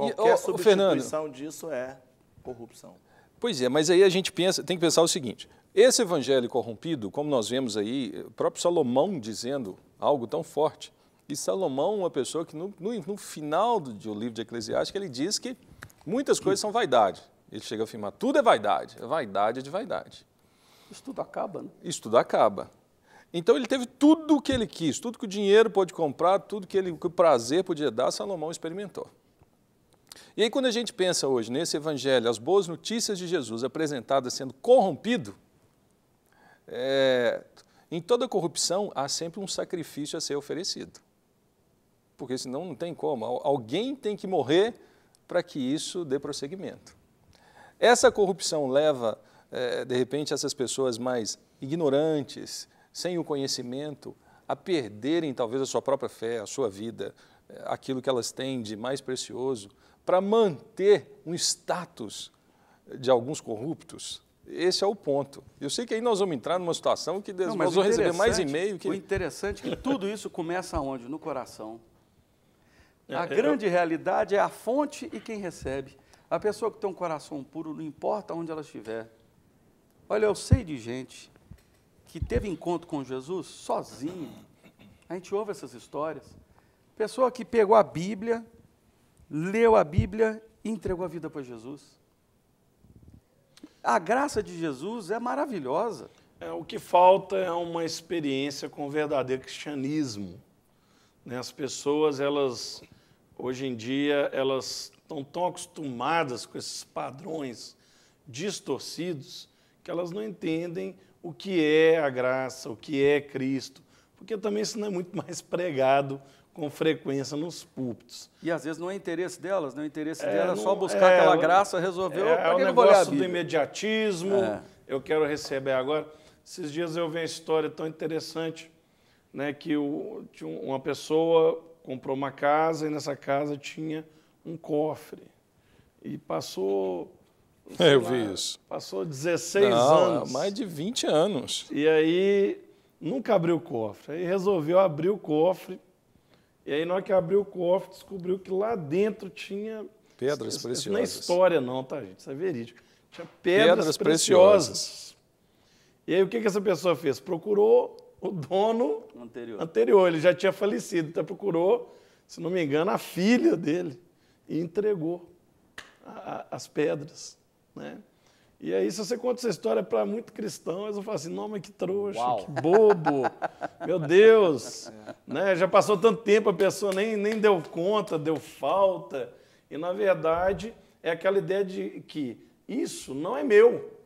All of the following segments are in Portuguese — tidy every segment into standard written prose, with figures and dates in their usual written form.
Qualquer Fernando, substituição disso é corrupção. pois é, mas aí a gente pensa, tem que pensar o seguinte, esse evangelho corrompido, como nós vemos aí, o próprio Salomão dizendo algo tão forte, e Salomão, uma pessoa que no final do livro de Eclesiastes, ele diz que muitas coisas são vaidade. Ele chega a afirmar, tudo é vaidade é de vaidade. Isso tudo acaba, né? Isso tudo acaba. Então ele teve tudo o que ele quis, tudo que o dinheiro pôde comprar, tudo que o prazer podia dar, Salomão experimentou. E aí quando a gente pensa hoje nesse evangelho, as boas notícias de Jesus apresentadas sendo corrompido, em toda corrupção há sempre um sacrifício a ser oferecido. Porque senão não tem como, alguém tem que morrer para que isso dê prosseguimento. Essa corrupção leva, de repente, essas pessoas mais ignorantes, sem o conhecimento, a perderem talvez a sua própria fé, a sua vida, aquilo que elas têm de mais precioso, para manter um status de alguns corruptos. Esse é o ponto. Eu sei que aí nós vamos entrar numa situação que nós vamos receber mais e-mail. O interessante é que tudo isso começa onde? No coração. A grande realidade é a fonte e quem recebe. A pessoa que tem um coração puro, não importa onde ela estiver. Olha, eu sei de gente que teve encontro com Jesus sozinha. A gente ouve essas histórias. Pessoa que pegou a Bíblia, leu a Bíblia e entregou a vida para Jesus. A graça de Jesus é maravilhosa. O que falta é uma experiência com o verdadeiro cristianismo. As pessoas, hoje em dia, elas estão tão acostumadas com esses padrões distorcidos que elas não entendem o que é a graça, o que é Cristo, porque também isso não é muito mais pregado com frequência nos púlpitos. E às vezes não é interesse delas, o interesse dela é só buscar aquela graça, resolveu, para que o não vou ler a negócio do Bíblia? imediatismo, eu quero receber agora. Esses dias eu vi uma história tão interessante, que uma pessoa comprou uma casa e nessa casa tinha um cofre. E passou... Eu vi isso. Passou 16 anos. Mais de 20 anos. E aí, nunca abriu o cofre. Aí resolveu abrir o cofre. E aí, na hora que abriu o cofre, descobriu que lá dentro tinha... Pedras preciosas. Isso não é história não, tá, gente? Isso é verídico. Tinha pedras preciosas. E aí, o que essa pessoa fez? Procurou o dono anterior. Ele já tinha falecido. Então, procurou, se não me engano, a filha dele. E entregou as pedras. E aí, se você conta essa história para muito cristão, eles vão falar assim, não, mas que trouxa, que bobo, meu Deus. Já passou tanto tempo, a pessoa nem deu conta, deu falta. E, na verdade, é aquela ideia de que isso não é meu.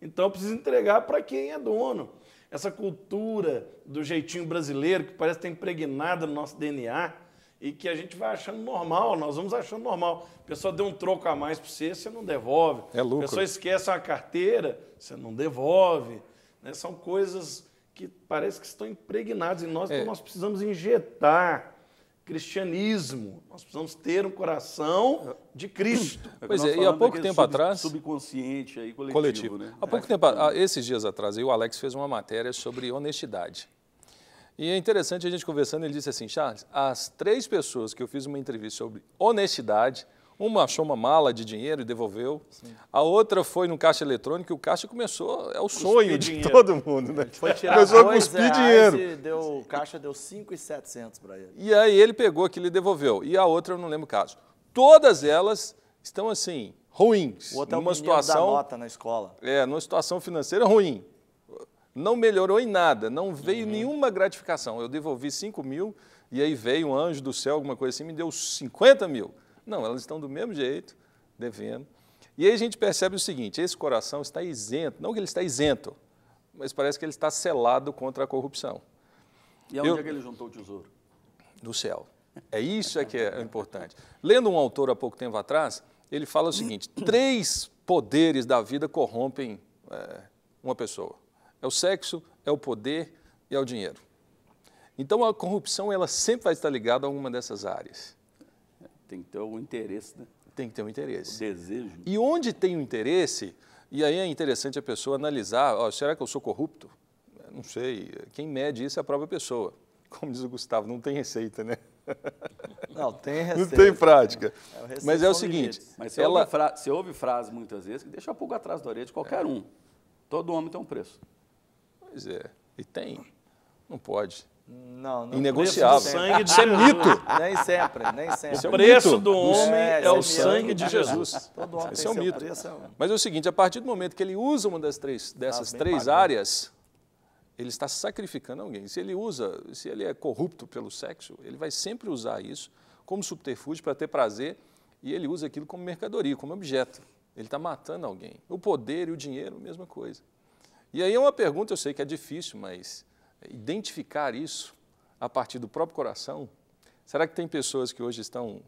Então, eu preciso entregar para quem é dono. Essa cultura do jeitinho brasileiro, que parece estar impregnada no nosso DNA, e que a gente vai achando normal, nós vamos achando normal. A pessoa deu um troco a mais para você não devolve. É lucro. A pessoa esquece uma carteira, você não devolve. São coisas que parece que estão impregnadas em nós, então nós precisamos injetar cristianismo. Nós precisamos ter um coração de Cristo. Pois é, e há pouco tempo atrás... Subconsciente aí, coletivo. Né? Há pouco tempo, esses dias atrás, o Alex fez uma matéria sobre honestidade. E é interessante a gente conversando, ele disse assim, Charles, as 3 pessoas que eu fiz uma entrevista sobre honestidade, uma achou uma mala de dinheiro e devolveu, a outra foi no caixa eletrônico e o caixa começou, é o sonho de todo mundo, né? Foi tirar começou a R$2 cuspir dinheiro. E o caixa deu 5.700 para ele. E aí ele pegou aquilo e devolveu. E a outra eu não lembro o caso. Todas elas estão assim, ruins. O outro é o numa menino situação, da nota na escola. numa situação financeira ruim. Não melhorou em nada, não veio nenhuma gratificação. Eu devolvi 5 mil e aí veio um anjo do céu, alguma coisa assim, me deu 50 mil. Não, elas estão do mesmo jeito, devendo. E aí a gente percebe o seguinte, esse coração está isento, não que ele está isento, mas parece que ele está selado contra a corrupção. E onde é que ele juntou o tesouro? No céu. É isso que é importante. Lendo um autor há pouco tempo atrás, ele fala o seguinte, 3 poderes da vida corrompem uma pessoa. É o sexo, é o poder e é o dinheiro. Então, a corrupção ela sempre vai estar ligada a alguma dessas áreas. Tem que ter algum interesse, né? Tem que ter um interesse. O desejo. E onde tem o interesse, e aí é interessante a pessoa analisar, será que eu sou corrupto? Não sei, quem mede isso é a própria pessoa. Como diz o Gustavo, não tem receita, né? Não, tem Não receita. tem prática. Receita Mas é o são seguinte, limites. Mas ela... você ouve frase muitas vezes que deixa a pulga atrás da orelha de qualquer um. Todo homem tem um preço. Pois é, e tem. Não pode. Não, não. Inegociável. Preço do sangue de Isso é Jesus. mito. Nem sempre, nem sempre. é O preço mito. do homem é o sangue de Jesus. Todo homem Esse tem é o seu mito. preço. Mas é o seguinte, a partir do momento que ele usa uma dessas bem três pagando. áreas, ele está sacrificando alguém. Se ele é corrupto pelo sexo, ele vai sempre usar isso como subterfúgio para ter prazer e ele usa aquilo como mercadoria, como objeto. Ele está matando alguém. O poder e o dinheiro, mesma coisa. E aí é uma pergunta, eu sei que é difícil, mas identificar isso a partir do próprio coração, será que tem pessoas que hoje estão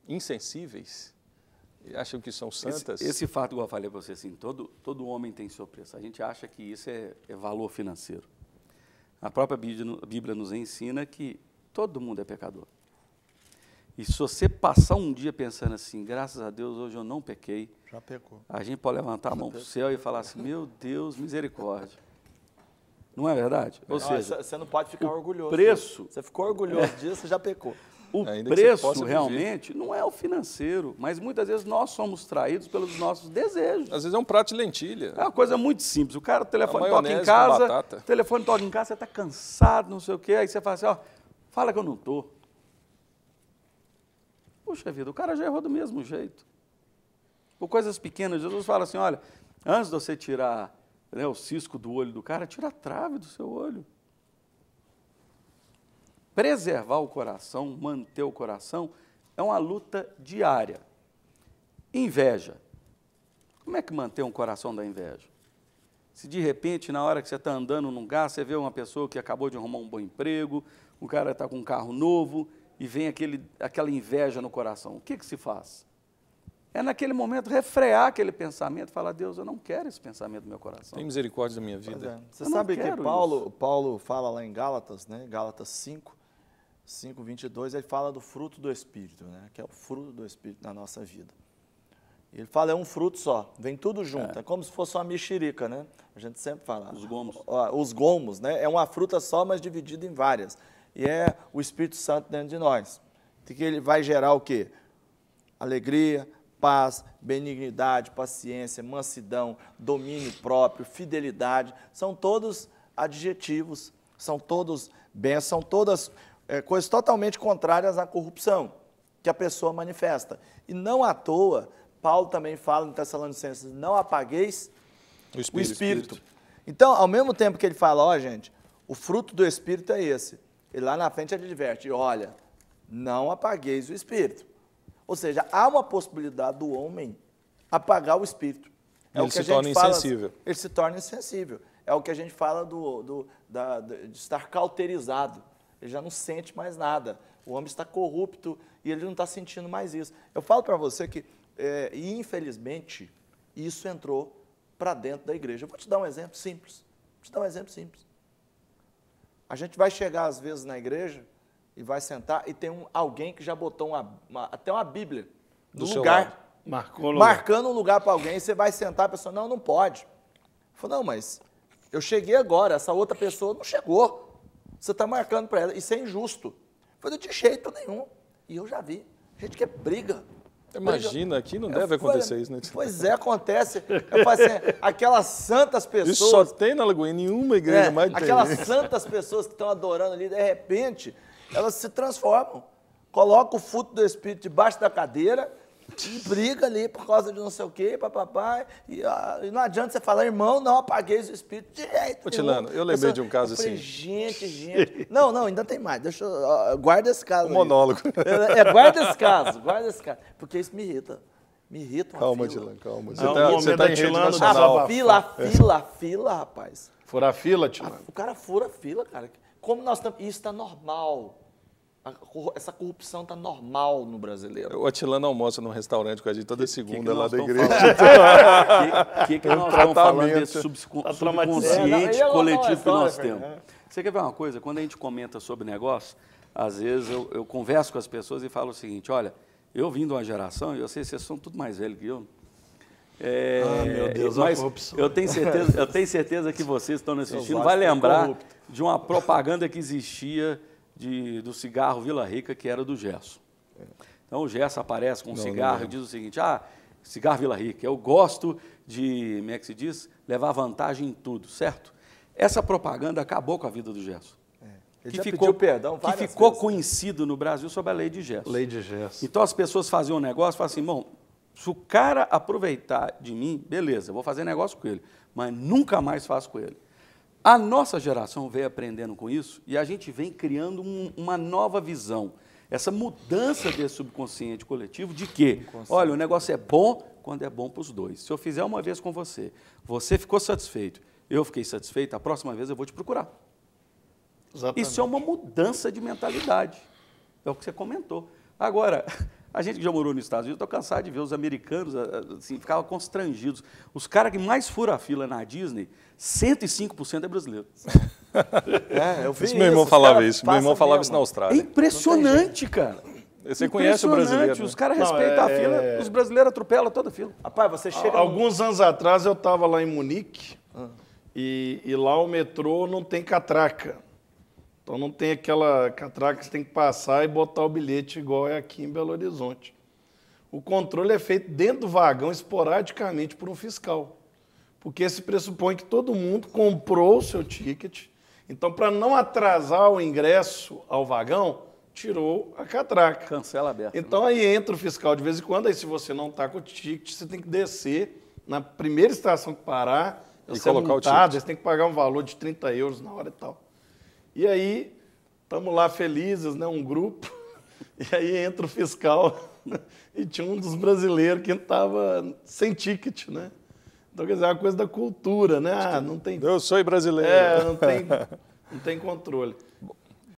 insensíveis e acham que são santas? Esse fato, igual eu falei para você, assim, todo homem tem seu preço. A gente acha que isso é valor financeiro. A própria Bíblia nos ensina que todo mundo é pecador. E se você passar um dia pensando assim, graças a Deus, hoje eu não pequei, Já pecou. a gente pode levantar a mão para o céu e falar assim, meu Deus, misericórdia. Não é verdade? Ou seja, você não pode ficar orgulhoso. preço- Você ficou orgulhoso disso, você já pecou. o Ainda que você possa preço viver. realmente não é o financeiro, mas muitas vezes nós somos traídos pelos nossos desejos. Às vezes é um prato de lentilha. É uma coisa muito simples. O cara, o telefone A toca em maionese com casa, batata. o telefone toca em casa, você está cansado, não sei o quê, aí você fala assim, ó, fala que eu não estou. Puxa vida, o cara já errou do mesmo jeito. Por coisas pequenas, Jesus fala assim, olha, antes de você tirar, né, o cisco do olho do cara, tira a trave do seu olho. Preservar o coração, manter o coração, é uma luta diária. Inveja. Como é que mantém um coração da inveja? Se de repente, na hora que você está andando num lugar, você vê uma pessoa que acabou de arrumar um bom emprego, o cara está com um carro novo e vem aquela inveja no coração, o que se faz? É naquele momento refrear aquele pensamento e falar, Deus, eu não quero esse pensamento no meu coração. Tem misericórdia da minha Pois vida. é. Você Eu não sabe que quero Paulo fala lá em Gálatas, né? Gálatas 5, 22, ele fala do fruto do Espírito, né? Que é o fruto do Espírito na nossa vida. E ele fala, é um fruto só, vem tudo junto, é como se fosse uma mexerica, né? A gente sempre fala. Os gomos. Os gomos, né? É uma fruta só, mas dividida em várias. E é o Espírito Santo dentro de nós. Que ele vai gerar o quê? Alegria, paz, benignidade, paciência, mansidão, domínio próprio, fidelidade. São todos adjetivos, são todos bênçãos, são todas coisas totalmente contrárias à corrupção que a pessoa manifesta. E não à toa, Paulo também fala em Tessalonicenses, não apagueis o Espírito. Então, ao mesmo tempo que ele fala, ó gente, o fruto do Espírito é esse. E lá na frente ele adverte, olha, não apagueis o Espírito. Ou seja, há uma possibilidade do homem apagar o Espírito. Ele se torna insensível. Ele se torna insensível. É o que a gente fala de estar cauterizado. Ele já não sente mais nada. O homem está corrupto e ele não está sentindo mais isso. Eu falo para você que, e infelizmente, isso entrou para dentro da igreja. Eu vou te dar um exemplo simples. A gente vai chegar, às vezes, na igreja e vai sentar e tem alguém que já botou até uma Bíblia no lugar, marcando um lugar para alguém. E você vai sentar, a pessoa, não pode. Eu falo, não, mas eu cheguei agora, essa outra pessoa não chegou. Você está marcando para ela, isso é injusto. Eu falei, de jeito nenhum. E eu já vi, gente que briga. Imagina, aqui não deve acontecer isso, né? Pois é, acontece. Eu falo assim, aquelas santas pessoas... Isso só tem na Lagoinha, nenhuma igreja mais tem. Aquelas santas pessoas que estão adorando ali, de repente, elas se transformam. Coloca o fruto do Espírito debaixo da cadeira e briga ali por causa de não sei o quê, papapá. E não adianta você falar, irmão, não apagueis o Espírito de jeito. Tilano, eu lembrei de um caso falei, assim. Gente. Não, ainda tem mais. Deixa eu, guarda esse caso. Um monólogo. Guarda esse caso. Porque isso me irrita. Calma, Tilano, calma. Você está em rede nacional. A fila, rapaz. Furar fila, Tilano? O cara fura a fila, cara. Como nós estamos... Isso está normal. Essa corrupção está normal no brasileiro. O Atilano almoça num restaurante com a gente toda segunda lá da igreja. O que nós estamos falando desse subconsciente coletivo que nós temos? Você quer ver uma coisa? Quando a gente comenta sobre negócio, às vezes eu converso com as pessoas e falo o seguinte, olha, eu vim de uma geração, e eu sei que vocês são tudo mais velhos que eu. Meu Deus, mas a corrupção. eu tenho certeza que vocês estão nos assistindo, vai lembrar de uma propaganda que existia do cigarro Vila Rica, que era do Gerson. Então o Gerson aparece com um cigarro e diz o seguinte, cigarro Vila Rica, eu gosto de, como é que se diz, levar vantagem em tudo, certo? Essa propaganda acabou com a vida do Gerson. Ele já pediu perdão várias que ficou vezes. Conhecido no Brasil sobre a lei de Gerson. Lei de Gerson. Então as pessoas faziam um negócio e falavam assim, bom, se o cara aproveitar de mim, beleza, eu vou fazer negócio com ele, mas nunca mais faço com ele. A nossa geração veio aprendendo com isso e a gente vem criando uma nova visão. Essa mudança desse subconsciente coletivo de que, olha, o negócio é bom quando é bom para os dois. Se eu fizer uma vez com você, você ficou satisfeito, eu fiquei satisfeito, a próxima vez eu vou te procurar. Exatamente. Isso é uma mudança de mentalidade. É o que você comentou. Agora, a gente que já morou nos Estados Unidos, estou cansado de ver os americanos, assim, ficavam constrangidos. Os caras que mais furam a fila na Disney, 105% é brasileiro. Eu vi isso. Meu irmão falava isso. Meu irmão falava isso na Austrália. É impressionante, cara. Você conhece o brasileiro, né? Os caras respeitam a fila, os brasileiros atropelam toda a fila. Rapaz, você chega... Alguns anos atrás eu estava lá em Munique e lá o metrô não tem catraca. Então não tem aquela catraca que você tem que passar e botar o bilhete igual é aqui em Belo Horizonte. O controle é feito dentro do vagão esporadicamente por um fiscal. Porque se pressupõe que todo mundo comprou o seu ticket. Então, para não atrasar o ingresso ao vagão, tirou a catraca. Cancela aberta. Então aí entra o fiscal de vez em quando, aí se você não está com o ticket, você tem que descer na primeira estação que parar, E você é colocar o multado, ticket. você tem que pagar um valor de 30 euros na hora e tal. E aí, estamos lá felizes, né, um grupo, e aí entra o fiscal e tinha um dos brasileiros que estava sem ticket, né? Então, quer dizer, é uma coisa da cultura, né? Não tem... Eu sou brasileiro. não tem controle.